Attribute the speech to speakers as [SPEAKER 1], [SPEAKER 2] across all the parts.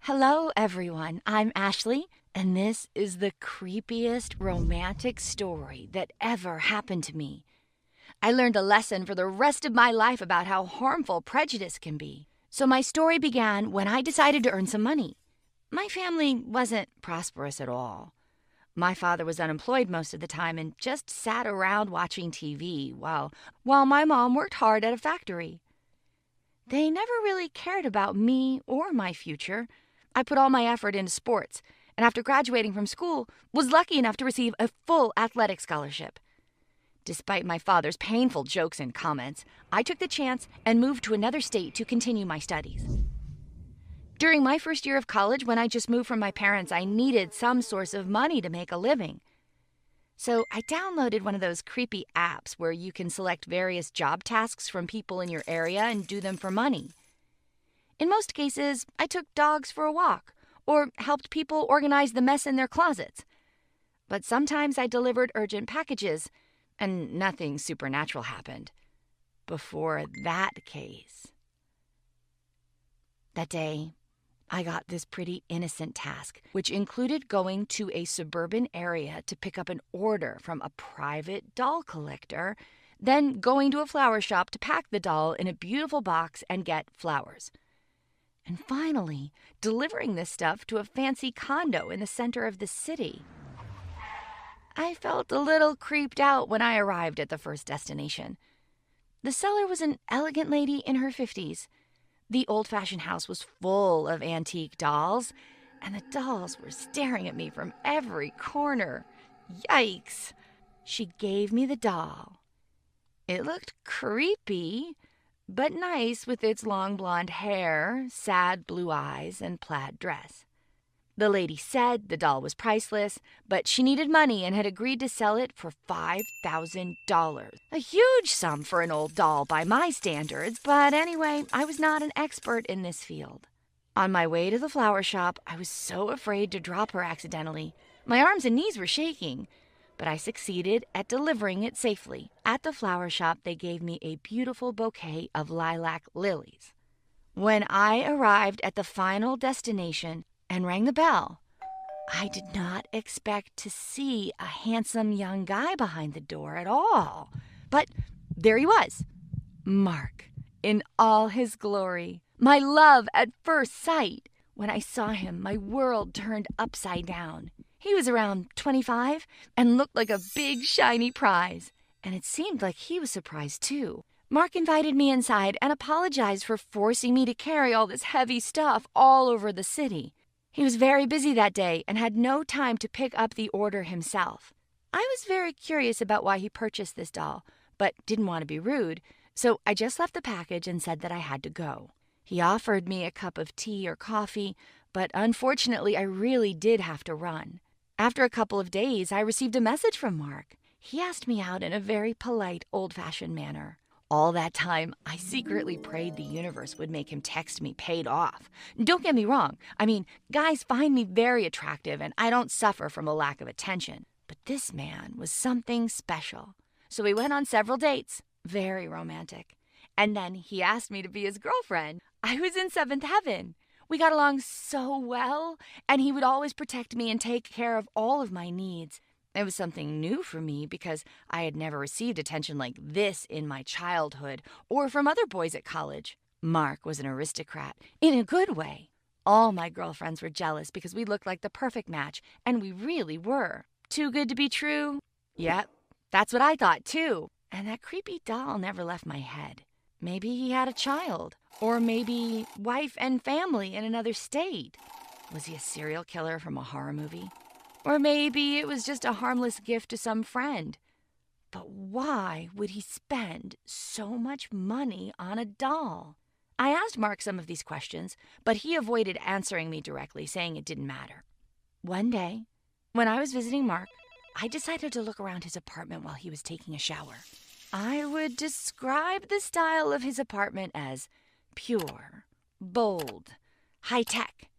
[SPEAKER 1] Hello, everyone. I'm Ashley, and this is the creepiest romantic story that ever happened to me. I learned a lesson for the rest of my life about how harmful prejudice can be. So my story began when I decided to earn some money. My family wasn't prosperous at all. My father was unemployed most of the time and just sat around watching TV while my mom worked hard at a factory. They never really cared about me or my future. I put all my effort into sports, and after graduating from school, was lucky enough to receive a full athletic scholarship. Despite my father's painful jokes and comments, I took the chance and moved to another state to continue my studies. During my first year of college, when I just moved from my parents, I needed some source of money to make a living. So I downloaded one of those creepy apps where you can select various job tasks from people in your area and do them for money. In most cases, I took dogs for a walk or helped people organize the mess in their closets. But sometimes I delivered urgent packages, and nothing supernatural happened. Before that case. That day, I got this pretty innocent task, which included going to a suburban area to pick up an order from a private doll collector, then going to a flower shop to pack the doll in a beautiful box and get flowers. And finally, delivering this stuff to a fancy condo in the center of the city. I felt a little creeped out when I arrived at the first destination. The seller was an elegant lady in her 50s. The old-fashioned house was full of antique dolls, and the dolls were staring at me from every corner. Yikes! She gave me the doll. It looked creepy, but nice with its long blonde hair, sad blue eyes, and plaid dress. The lady said the doll was priceless, but she needed money and had agreed to sell it for $5,000. A huge sum for an old doll by my standards, but anyway, I was not an expert in this field. On my way to the flower shop, I was so afraid to drop her accidentally. My arms and knees were shaking, but I succeeded at delivering it safely. At the flower shop, they gave me a beautiful bouquet of lilac lilies. When I arrived at the final destination and rang the bell, I did not expect to see a handsome young guy behind the door at all. But there he was, Mark, in all his glory. My love at first sight. When I saw him, my world turned upside down. He was around 25 and looked like a big, shiny prize. And it seemed like he was surprised, too. Mark invited me inside and apologized for forcing me to carry all this heavy stuff all over the city. He was very busy that day and had no time to pick up the order himself. I was very curious about why he purchased this doll, but didn't want to be rude, so I just left the package and said that I had to go. He offered me a cup of tea or coffee, but unfortunately I really did have to run. After a couple of days, I received a message from Mark. He asked me out in a very polite, old-fashioned manner. All that time, I secretly prayed the universe would make him text me paid off. Don't get me wrong. I mean, guys find me very attractive and I don't suffer from a lack of attention. But this man was something special. So we went on several dates. Very romantic. And then he asked me to be his girlfriend. I was in seventh heaven. We got along so well, and he would always protect me and take care of all of my needs. It was something new for me because I had never received attention like this in my childhood or from other boys at college. Mark was an aristocrat, in a good way. All my girlfriends were jealous because we looked like the perfect match, and we really were. Too good to be true? Yep, that's what I thought too. And that creepy doll never left my head. Maybe he had a child, or maybe wife and family in another state. Was he a serial killer from a horror movie? Or maybe it was just a harmless gift to some friend. But why would he spend so much money on a doll? I asked Mark some of these questions, but he avoided answering me directly, saying it didn't matter. One day, when I was visiting Mark, I decided to look around his apartment while he was taking a shower. I would describe the style of his apartment as pure, bold, high-tech.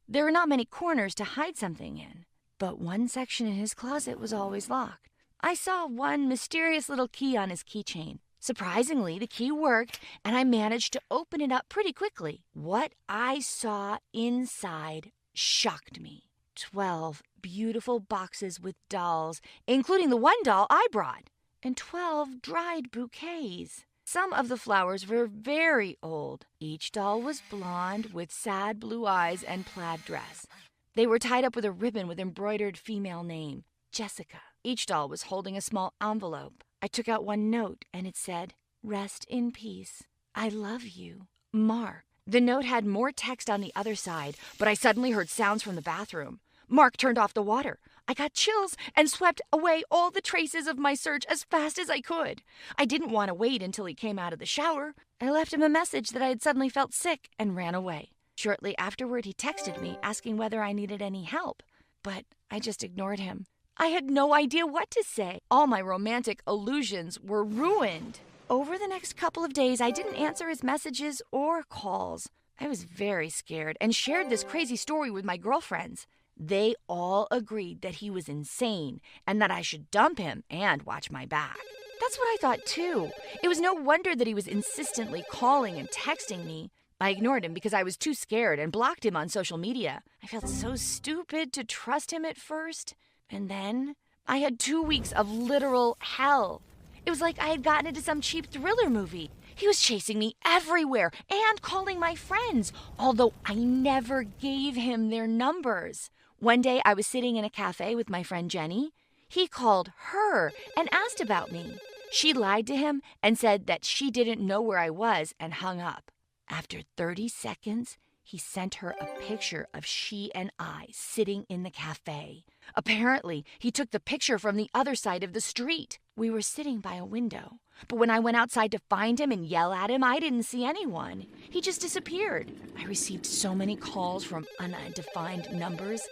[SPEAKER 1] There were not many corners to hide something in. But one section in his closet was always locked. I saw one mysterious little key on his keychain, Surprisingly, the key worked, and I managed to open it up pretty quickly. What I saw inside shocked me. 12 beautiful boxes with dolls, including the one doll I brought, and 12 dried bouquets. Some of the flowers were very old. Each doll was blonde with sad blue eyes and plaid dress. They were tied up with a ribbon with embroidered female name, Jessica. Each doll was holding a small envelope. I took out one note, and it said, "Rest in peace. I love you, Mark." The note had more text on the other side, but I suddenly heard sounds from the bathroom. Mark turned off the water. I got chills and swept away all the traces of my search as fast as I could. I didn't want to wait until he came out of the shower. I left him a message that I had suddenly felt sick and ran away. Shortly afterward, he texted me asking whether I needed any help, but I just ignored him. I had no idea what to say. All my romantic illusions were ruined. Over the next couple of days, I didn't answer his messages or calls. I was very scared and shared this crazy story with my girlfriends. They all agreed that he was insane and that I should dump him and watch my back. That's what I thought too. It was no wonder that he was insistently calling and texting me. I ignored him because I was too scared and blocked him on social media. I felt so stupid to trust him at first. And then I had 2 weeks of literal hell. It was like I had gotten into some cheap thriller movie. He was chasing me everywhere and calling my friends, although I never gave him their numbers. One day I was sitting in a cafe with my friend Jenny. He called her and asked about me. She lied to him and said that she didn't know where I was and hung up. After 30 seconds, he sent her a picture of she and I sitting in the cafe. Apparently, he took the picture from the other side of the street. We were sitting by a window. But when I went outside to find him and yell at him, I didn't see anyone. He just disappeared. I received so many calls from undefined numbers,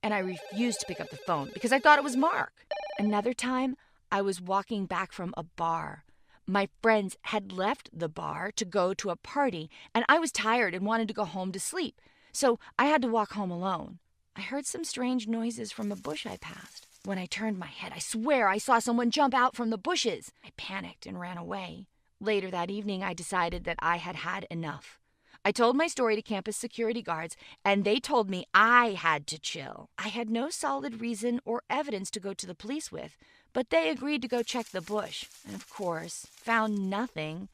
[SPEAKER 1] and I refused to pick up the phone because I thought it was Mark. Another time, I was walking back from a bar. My friends had left the bar to go to a party, and I was tired and wanted to go home to sleep, so I had to walk home alone. I heard some strange noises from a bush I passed. When I turned my head, I swear I saw someone jump out from the bushes. I panicked and ran away. Later that evening, I decided that I had had enough. I told my story to campus security guards, and they told me I had to chill. I had no solid reason or evidence to go to the police with, but they agreed to go check the bush, and of course, found nothing.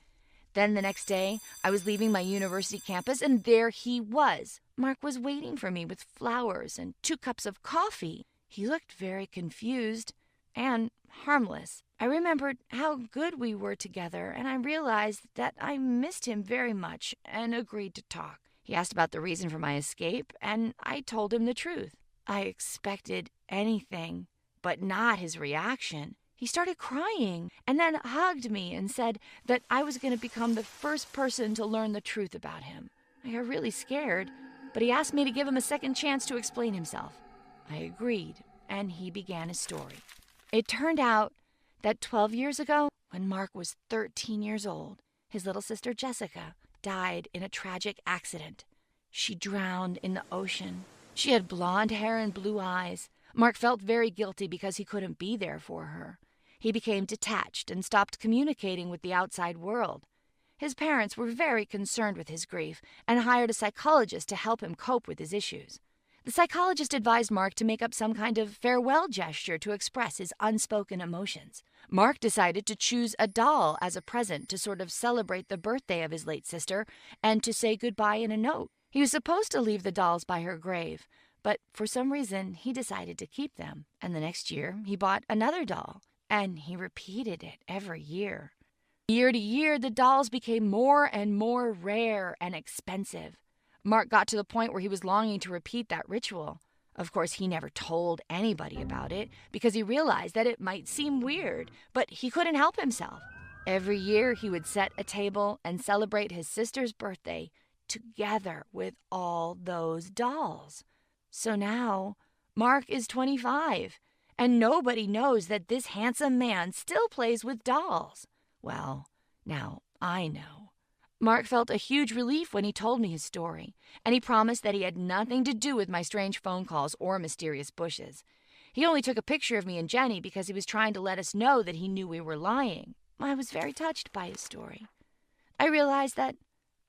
[SPEAKER 1] Then the next day, I was leaving my university campus, and there he was. Mark was waiting for me with flowers and 2 cups of coffee. He looked very confused and harmless. I remembered how good we were together, and I realized that I missed him very much and agreed to talk. He asked about the reason for my escape, and I told him the truth. I expected anything, but not his reaction. He started crying and then hugged me and said that I was going to become the first person to learn the truth about him. I got really scared, but he asked me to give him a second chance to explain himself. I agreed, and he began his story. It turned out that 12 years ago, when Mark was 13 years old, his little sister Jessica died in a tragic accident. She drowned in the ocean. She had blonde hair and blue eyes. Mark felt very guilty because he couldn't be there for her. He became detached and stopped communicating with the outside world. His parents were very concerned with his grief and hired a psychologist to help him cope with his issues. The psychologist advised Mark to make up some kind of farewell gesture to express his unspoken emotions. Mark decided to choose a doll as a present to sort of celebrate the birthday of his late sister and to say goodbye in a note. He was supposed to leave the dolls by her grave, but for some reason he decided to keep them. And the next year he bought another doll, and he repeated it every year. Year to year, the dolls became more and more rare and expensive. Mark got to the point where he was longing to repeat that ritual. Of course, he never told anybody about it because he realized that it might seem weird, but he couldn't help himself. Every year, he would set a table and celebrate his sister's birthday together with all those dolls. So now, Mark is 25, and nobody knows that this handsome man still plays with dolls. Well, now I know. Mark felt a huge relief when he told me his story, and he promised that he had nothing to do with my strange phone calls or mysterious bushes. He only took a picture of me and Jenny because he was trying to let us know that he knew we were lying. I was very touched by his story. I realized that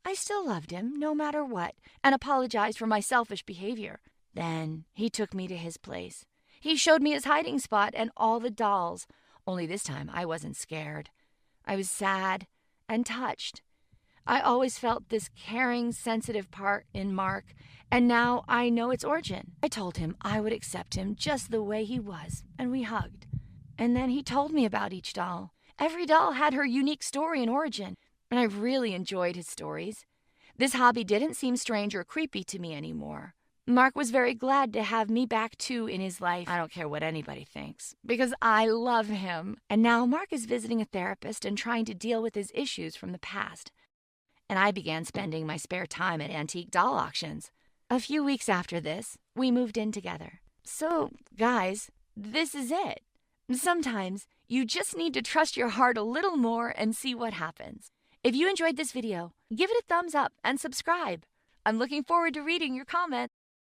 [SPEAKER 1] I still loved him no matter what and apologized for my selfish behavior. Then he took me to his place. He showed me his hiding spot and all the dolls, only this time I wasn't scared. I was sad and touched. I always felt this caring, sensitive part in Mark, and now I know its origin. I told him I would accept him just the way he was, and we hugged. And then he told me about each doll. Every doll had her unique story and origin, and I really enjoyed his stories. This hobby didn't seem strange or creepy to me anymore. Mark was very glad to have me back too in his life. I don't care what anybody thinks, because I love him. And now Mark is visiting a therapist and trying to deal with his issues from the past. And I began spending my spare time at antique doll auctions. A few weeks after this, we moved in together. So, guys, this is it. Sometimes you just need to trust your heart a little more and see what happens. If you enjoyed this video, give it a thumbs up and subscribe. I'm looking forward to reading your comments.